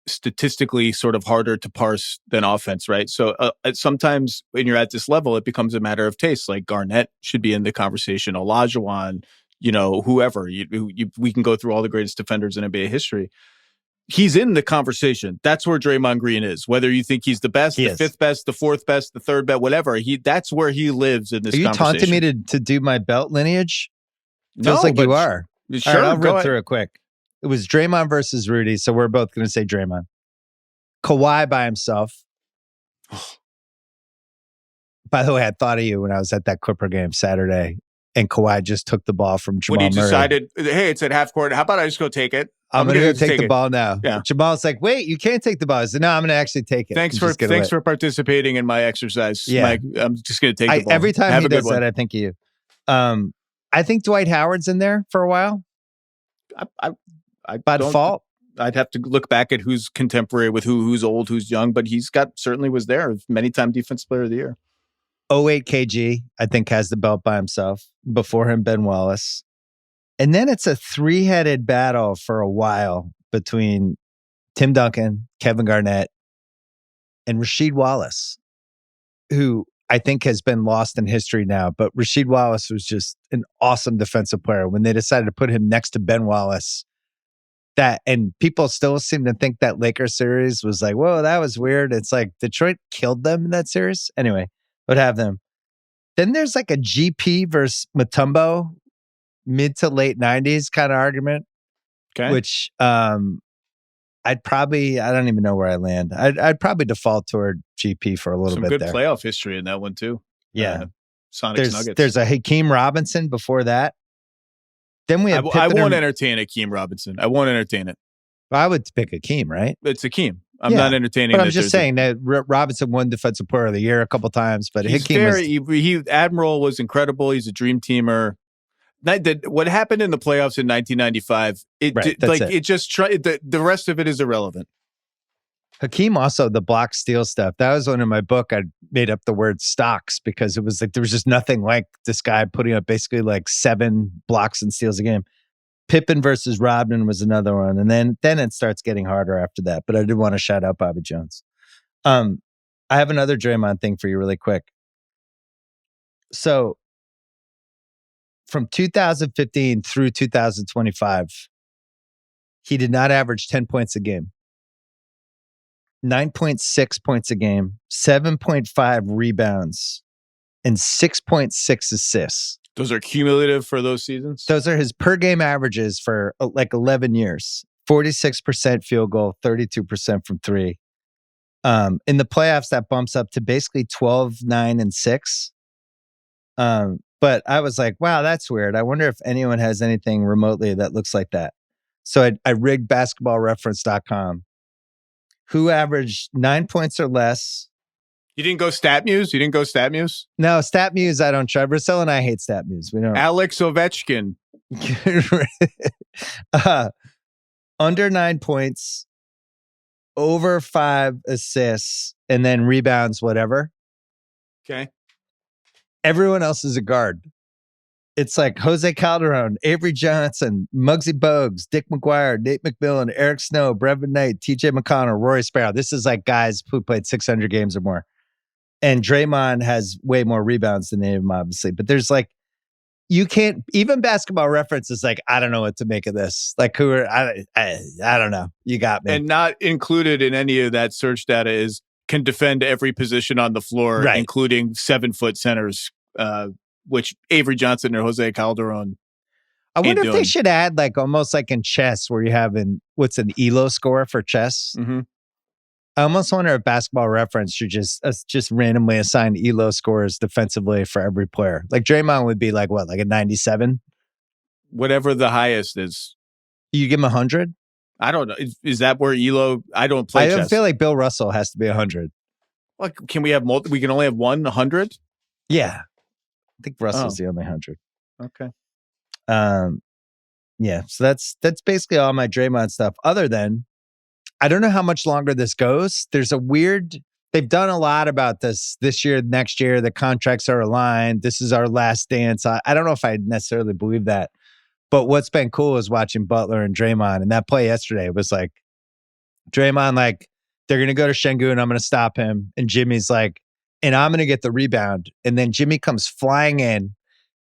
statistically sort of harder to parse than offense, right? So sometimes when you're at this level, it becomes a matter of taste. Like Garnett should be in the conversation, Olajuwon, whoever. We can go through all the greatest defenders in NBA history. He's in the conversation. That's where Draymond Green is. Whether you think he's the best, the 5th best, the 4th best, the 3rd best, whatever. That's where he lives in this conversation. Are you taunting me to do my belt lineage? Feels like you are. Sure, all right, I'll rip through it quick. It was Draymond versus Rudy, so we're both going to say Draymond. Kawhi by himself. By the way, I thought of you when I was at that Clipper game Saturday. And Kawhi just took the ball from Jamal Murray. When he decided, hey, it's at half court. How about I just go take it? I'm going to go take the ball now. Yeah. Jamal's like, wait, you can't take the ball. I said, no, I'm going to actually take it. Thanks for participating in my exercise. Yeah. Mike, I'm just going to take the ball. Every time he does that, I think of you. I think Dwight Howard's in there for a while. By default. I'd have to look back at who's contemporary with who's old, who's young, but certainly was there. Many-time Defensive Player of the Year. 08 KG, I think, has the belt by himself. Before him, Ben Wallace. And then it's a 3-headed battle for a while between Tim Duncan, Kevin Garnett, and Rasheed Wallace, who I think has been lost in history now. But Rasheed Wallace was just an awesome defensive player. When they decided to put him next to Ben Wallace, and people still seem to think that Lakers series was like, whoa, that was weird. It's like Detroit killed them in that series. Anyway, would have them. Then there's like a GP versus Mutombo mid to late 90s kind of argument, which I don't even know where I land. I'd probably default toward GP for a little bit there. Some good playoff history in that one too. Yeah. Sonics Nuggets. There's a Hakeem Robinson before that. Then we have I won't entertain Hakeem Robinson. I won't entertain it. Well, I would pick Hakeem, right? It's Hakeem. I'm not entertaining. But I'm just saying that Robinson won Defensive Player of the Year a couple times, but Hakeem Admiral was incredible. He's a dream teamer. What happened in the playoffs in 1995? The rest of it is irrelevant. Hakeem also, the block steal stuff. That was one in my book. I made up the word stocks because it was like there was just nothing like this guy putting up basically like 7 blocks and steals a game. Pippen versus Rodman was another one. And then it starts getting harder after that. But I did want to shout out Bobby Jones. I have another Draymond thing for you really quick. So from 2015 through 2025, he did not average 10 points a game. 9.6 points a game, 7.5 rebounds, and 6.6 assists. Those are cumulative for those seasons? Those are his per game averages for like 11 years. 46% field goal, 32% from 3. In the playoffs, that bumps up to basically 12, 9, and 6. But I was like, wow, that's weird. I wonder if anyone has anything remotely that looks like that. So I rigged basketballreference.com. Who averaged 9 points or less. You didn't go StatMuse? No, StatMuse I don't try. Russell and I hate StatMuse. We don't. Alex Ovechkin. Under 9 points, over 5 assists, and then rebounds, whatever. Okay. Everyone else is a guard. It's like Jose Calderon, Avery Johnson, Muggsy Bogues, Dick McGuire, Nate McMillan, Eric Snow, Brevin Knight, TJ McConnell, Rory Sparrow. This is like guys who played 600 games or more. And Draymond has way more rebounds than any of them, obviously. But there's like, you can't, even Basketball Reference is like, I don't know what to make of this. Like, I don't know. You got me. And not included in any of that search data is can defend every position on the floor, right, including 7-foot centers, which Avery Johnson or Jose Calderon. I wonder if they should add like almost like in chess where you have what's an ELO score for chess. Mm-hmm. I almost wonder if Basketball Reference should just randomly assign ELO scores defensively for every player. Like Draymond would be like what, like a 97? Whatever the highest is. You give him 100? I don't know. Is that where ELO? I don't play chess. I feel like Bill Russell has to be 100. Like, can we have multiple? We can only have 100? Yeah. I think Russell's the only 100. Okay. Yeah. So that's basically all my Draymond stuff. Other than, I don't know how much longer this goes. They've done a lot about this year, next year. The contracts are aligned. This is our last dance. I don't know if I necessarily believe that. But what's been cool is watching Butler and Draymond. And that play yesterday was like, Draymond, like, they're going to go to Şengün. I'm going to stop him. And Jimmy's like, and I'm going to get the rebound. And then Jimmy comes flying in.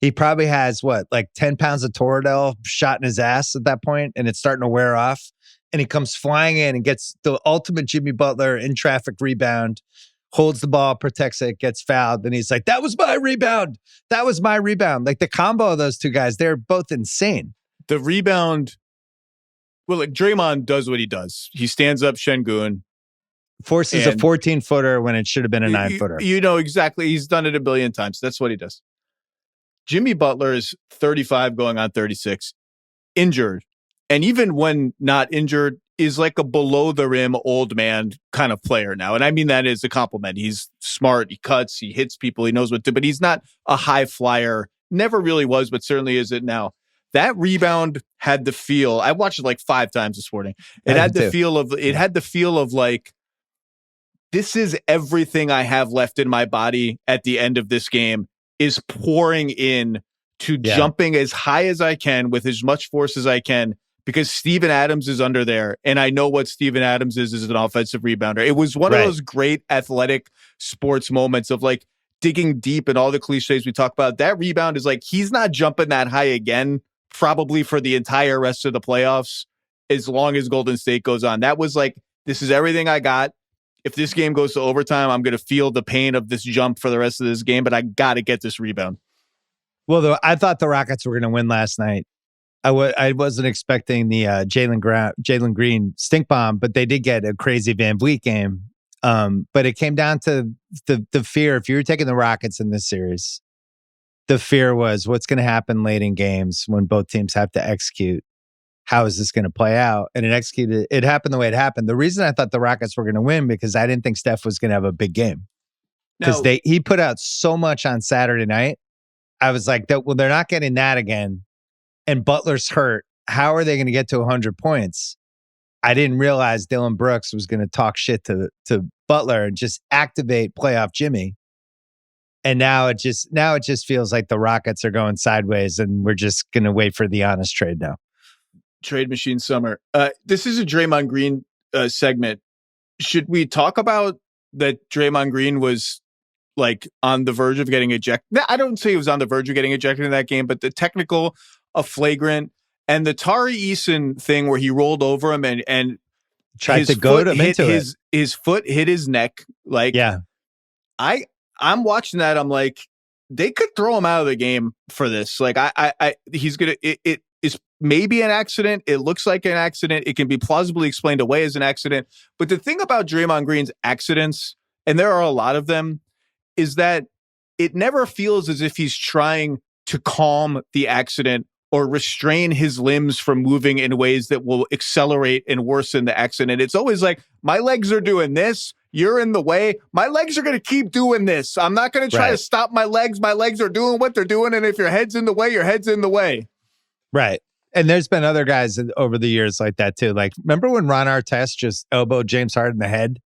He probably has, like 10 pounds of Toradol shot in his ass at that point, and it's starting to wear off. And he comes flying in and gets the ultimate Jimmy Butler in traffic rebound, holds the ball, protects it, gets fouled. And he's like, that was my rebound. That was my rebound. Like the combo of those two guys, they're both insane. The rebound, well, like Draymond does what he does. He stands up Şengün. Forces a 14-footer when it should have been a 9-footer. You know exactly. He's done it a billion times. That's what he does. Jimmy Butler is 35 going on 36, injured. And even when not injured, is like a below the rim old man kind of player now. And I mean that as a compliment. He's smart, he cuts, he hits people, he knows what to do, but he's not a high flyer. Never really was, but certainly is it now. That rebound had the feel. I watched it like 5 times this morning. It had the feel of like, this is everything I have left in my body at the end of this game is pouring in to jumping as high as I can with as much force as I can. Because Steven Adams is under there, and I know what Steven Adams is an offensive rebounder. It was one of those great athletic sports moments of like digging deep and all the cliches we talk about. That rebound is like, he's not jumping that high again, probably for the entire rest of the playoffs, as long as Golden State goes on. That was like, this is everything I got. If this game goes to overtime, I'm going to feel the pain of this jump for the rest of this game, but I got to get this rebound. Well, I thought the Rockets were going to win last night. I wasn't expecting the Jalen Green stink bomb, but they did get a crazy Van Vliet game. But it came down to the fear. If you were taking the Rockets in this series, the fear was what's going to happen late in games when both teams have to execute. How is this going to play out? And it happened the way it happened. The reason I thought the Rockets were going to win because I didn't think Steph was going to have a big game because he put out so much on Saturday night. I was like, they're not getting that again. And Butler's hurt. How are they going to get to 100 points? I didn't realize Dylan Brooks was going to talk shit to Butler and just activate playoff Jimmy. And now it just feels like the Rockets are going sideways, and we're just going to wait for the honest trade now. Trade machine summer. This is a Draymond Green segment. Should we talk about that Draymond Green was like on the verge of getting ejected? I don't say he was on the verge of getting ejected in that game, but the technical, a flagrant, and the Tari Eason thing where he rolled over him and tried to goad him into it. His foot hit his neck. Like, yeah, I'm watching that. I'm like, they could throw him out of the game for this. Like, he's gonna. It is maybe an accident. It looks like an accident. It can be plausibly explained away as an accident. But the thing about Draymond Green's accidents, and there are a lot of them, is that it never feels as if he's trying to calm the accident or restrain his limbs from moving in ways that will accelerate and worsen the accident. It's always like, my legs are doing this. You're in the way. My legs are going to keep doing this. I'm not going to try to stop my legs. My legs are doing what they're doing. And if your head's in the way, your head's in the way. Right. And there's been other guys over the years like that too. Like, remember when Ron Artest just elbowed James Harden in the head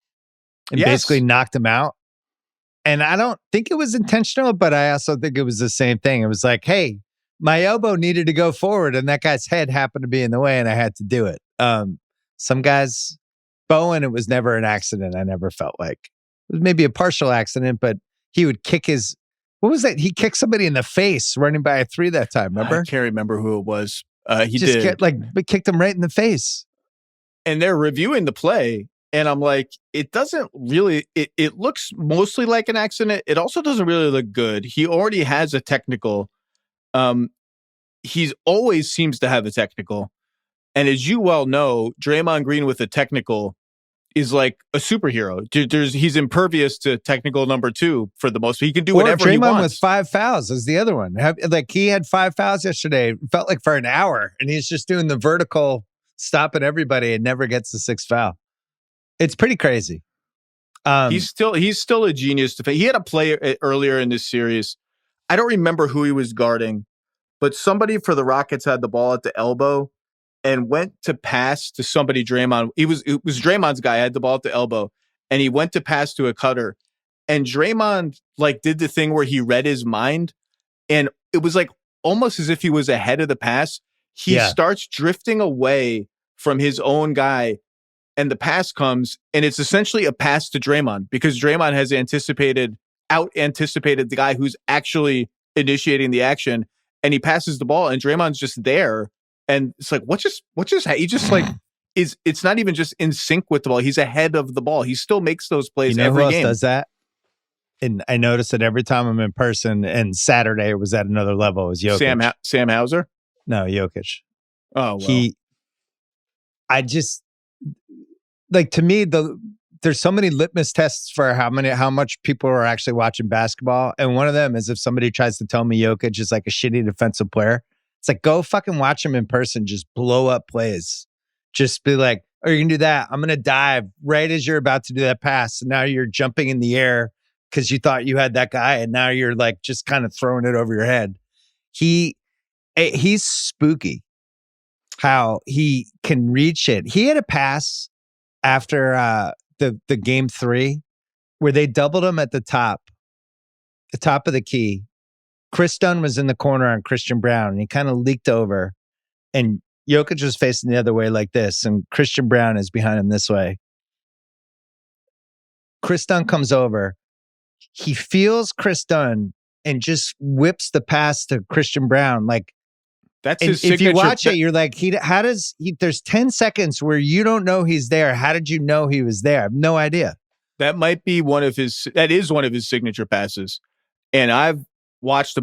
and basically knocked him out? And I don't think it was intentional, but I also think it was the same thing. It was like, hey, my elbow needed to go forward and that guy's head happened to be in the way and I had to do it. Some guys, Bowen, it was never an accident. I never felt like it was maybe a partial accident, but he would kick what was that? He kicked somebody in the face running by a 3 that time. Remember? I can't remember who it was. He just did. Kicked him right in the face. And they're reviewing the play. And I'm like, it doesn't really, it looks mostly like an accident. It also doesn't really look good. He already has a technical. He's always seems to have a technical. And as you well know, Draymond Green with a technical is like a superhero. He's impervious to technical number 2 for the most. He can do Or whatever he Draymond wants. with 5 fouls is the other one. Like he had 5 fouls yesterday. Felt like for an hour, and he's just doing the vertical, stopping everybody, and never gets the 6th foul. It's pretty crazy. He's still a genius. He had a play earlier in this series. I don't remember who he was guarding, but somebody for the Rockets had the ball at the elbow and went to pass to somebody. Draymond. It was Draymond's guy had the ball at the elbow, and he went to pass to a cutter, and Draymond like did the thing where he read his mind, and it was like almost as if he was ahead of the pass. He starts drifting away from his own guy. And the pass comes, and it's essentially a pass to Draymond because Draymond has out-anticipated the guy who's actually initiating the action, and he passes the ball, and Draymond's just there, and it's like, what just he just like it's not even just in sync with the ball. He's ahead of the ball. He still makes those plays every game. Who else does that? And I notice it every time I'm in person. And Saturday was at another level. It was Jokic. Sam Hauser? No, Jokic. Oh, well. I just. Like to me, there's so many litmus tests for how much people are actually watching basketball, and one of them is if somebody tries to tell me Jokic is like a shitty defensive player, it's like go fucking watch him in person, just blow up plays, just be like, oh, you're gonna do that, I'm gonna dive right as you're about to do that pass, and now you're jumping in the air because you thought you had that guy, and now you're like just kind of throwing it over your head. He's spooky how he can reach it. He had a pass after the game 3 where they doubled him at the top of the key. Chris Dunn was in the corner on Christian Brown, and he kind of leaked over, and Jokic was facing the other way like this, and Christian Brown is behind him this way. Chris Dunn comes over. He feels Chris Dunn and just whips the pass to Christian Brown. Like, that's his signature. If you watch it, you're like, there's 10 seconds where you don't know he's there. How did you know he was there? I have no idea. That is one of his signature passes. And I've watched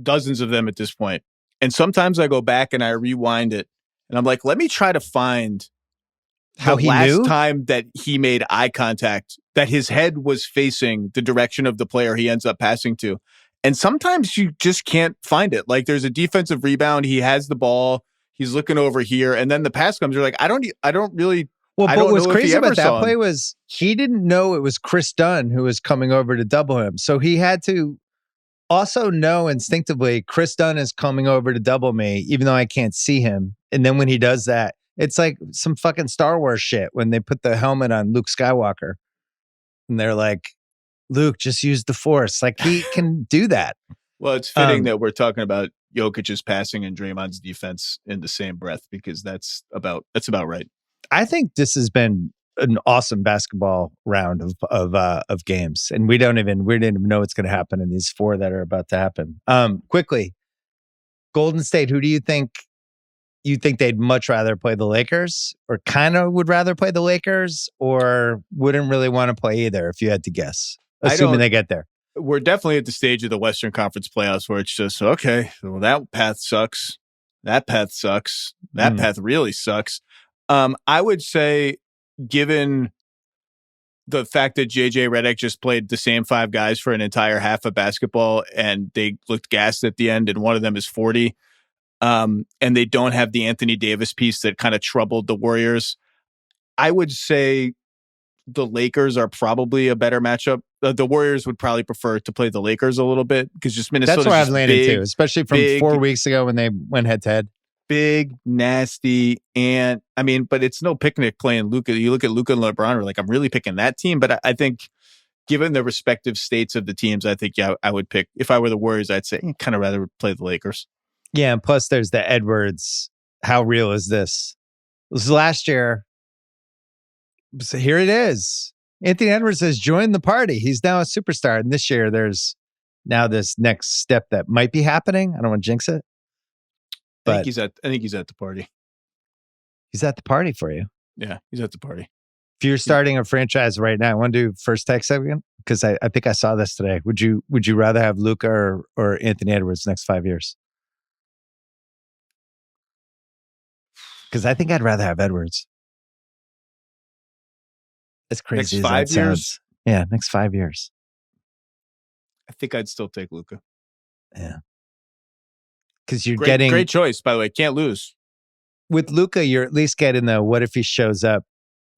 dozens of them at this point. And sometimes I go back and I rewind it, and I'm like, let me try to find how the last time that he made eye contact, that his head was facing the direction of the player he ends up passing to. And sometimes you just can't find it. Like there's a defensive rebound. He has the ball. He's looking over here. And then the pass comes. You're like, I don't really. Well, but what's crazy about that play was he didn't know it was Chris Dunn who was coming over to double him. So he had to also know instinctively Chris Dunn is coming over to double me, even though I can't see him. And then when he does that, it's like some fucking Star Wars shit when they put the helmet on Luke Skywalker. And they're like, Luke, just use the force. Like he can do that. Well, it's fitting that we're talking about Jokic's passing and Draymond's defense in the same breath, because that's about right. I think this has been an awesome basketball round of games, and we didn't even know what's going to happen in these 4 that are about to happen. Quickly, Golden State. Who do you think? You think they'd much rather play the Lakers, or kind of would rather play the Lakers, or wouldn't really want to play either? If you had to guess, assuming they get there. We're definitely at the stage of the Western Conference playoffs where it's just, okay, well, that path sucks. That path sucks. That path really sucks. I would say, given the fact that JJ Redick just played the same 5 guys for an entire half of basketball, and they looked gassed at the end, and one of them is 40, and they don't have the Anthony Davis piece that kind of troubled the Warriors, I would say the Lakers are probably a better matchup. The Warriors would probably prefer to play the Lakers a little bit, because just Minnesota. That's where I've landed too, especially from 4 weeks ago when they went head to head. Big, nasty, and I mean, but it's no picnic playing Luka. You look at Luka and LeBron, we're like, I'm really picking that team. But I think, given the respective states of the teams, I think, I would pick, if I were the Warriors, I'd say kind of rather play the Lakers. Yeah, and plus there's the Edwards. How real is this? This was last year. So here it is. Anthony Edwards has joined the party. He's now a superstar. And this year there's now this next step that might be happening. I don't want to jinx it. I think he's at the party. He's at the party for you. Yeah, he's at the party. If you're starting a franchise right now, I want to do first take second, because I think I saw this today. Would you rather have Luka or Anthony Edwards next 5 years? Because I think I'd rather have Edwards. As crazy Next as 5 that years? sounds. Yeah, next 5 years. I think I'd still take Luka. Yeah. Because you're Great, getting great choice, by the way. Can't lose. with Luka, you're at least getting the what if he shows up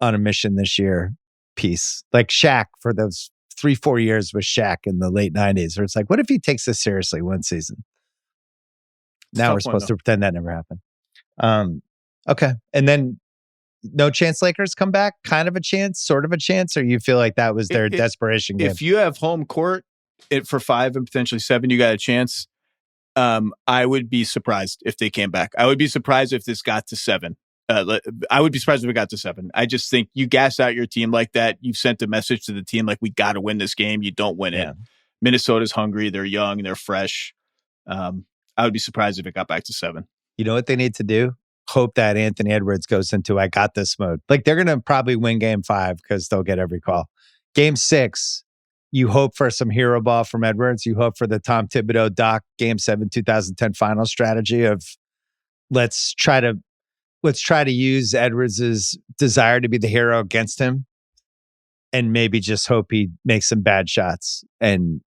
on a mission this year piece. Like Shaq for those 3-4 years with Shaq in the late 90s, where it's like, what if he takes this seriously one season? Now we're supposed to pretend that never happened. Okay. And then no chance Lakers come back? Kind of a chance, sort of a chance, or you feel like that was their desperation game? If you have home court for 5 and potentially 7, you got a chance. I would be surprised if they came back. I would be surprised if this got to 7. I would be surprised if it got to 7. I just think you gas out your team like that. You've sent a message to the team like, we got to win this game. You don't win it. Minnesota's hungry. They're young. They're fresh. I would be surprised if it got back to 7. You know what they need to do? Hope that Anthony Edwards goes into I got this mode. Like they're going to probably win game 5 because they'll get every call. Game 6, you hope for some hero ball from Edwards. You hope for the Tom Thibodeau Doc game 7 2010 final strategy of let's try to use Edwards's desire to be the hero against him and maybe just hope he makes some bad shots and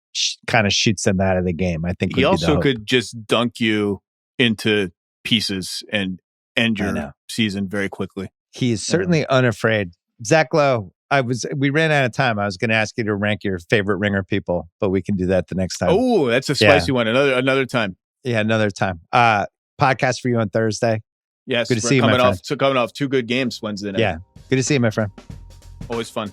kind of shoots them out of the game. I think he also could just dunk you into pieces and end your season very quickly. He is certainly unafraid. Zach Lowe, we ran out of time. I was going to ask you to rank your favorite ringer people, but we can do that the next time. Oh, that's a spicy one. Another time. Yeah, another time. Podcast for you on Thursday. Yes. Good to see you, my friend. Coming off 2 good games Wednesday night. Yeah. Good to see you, my friend. Always fun.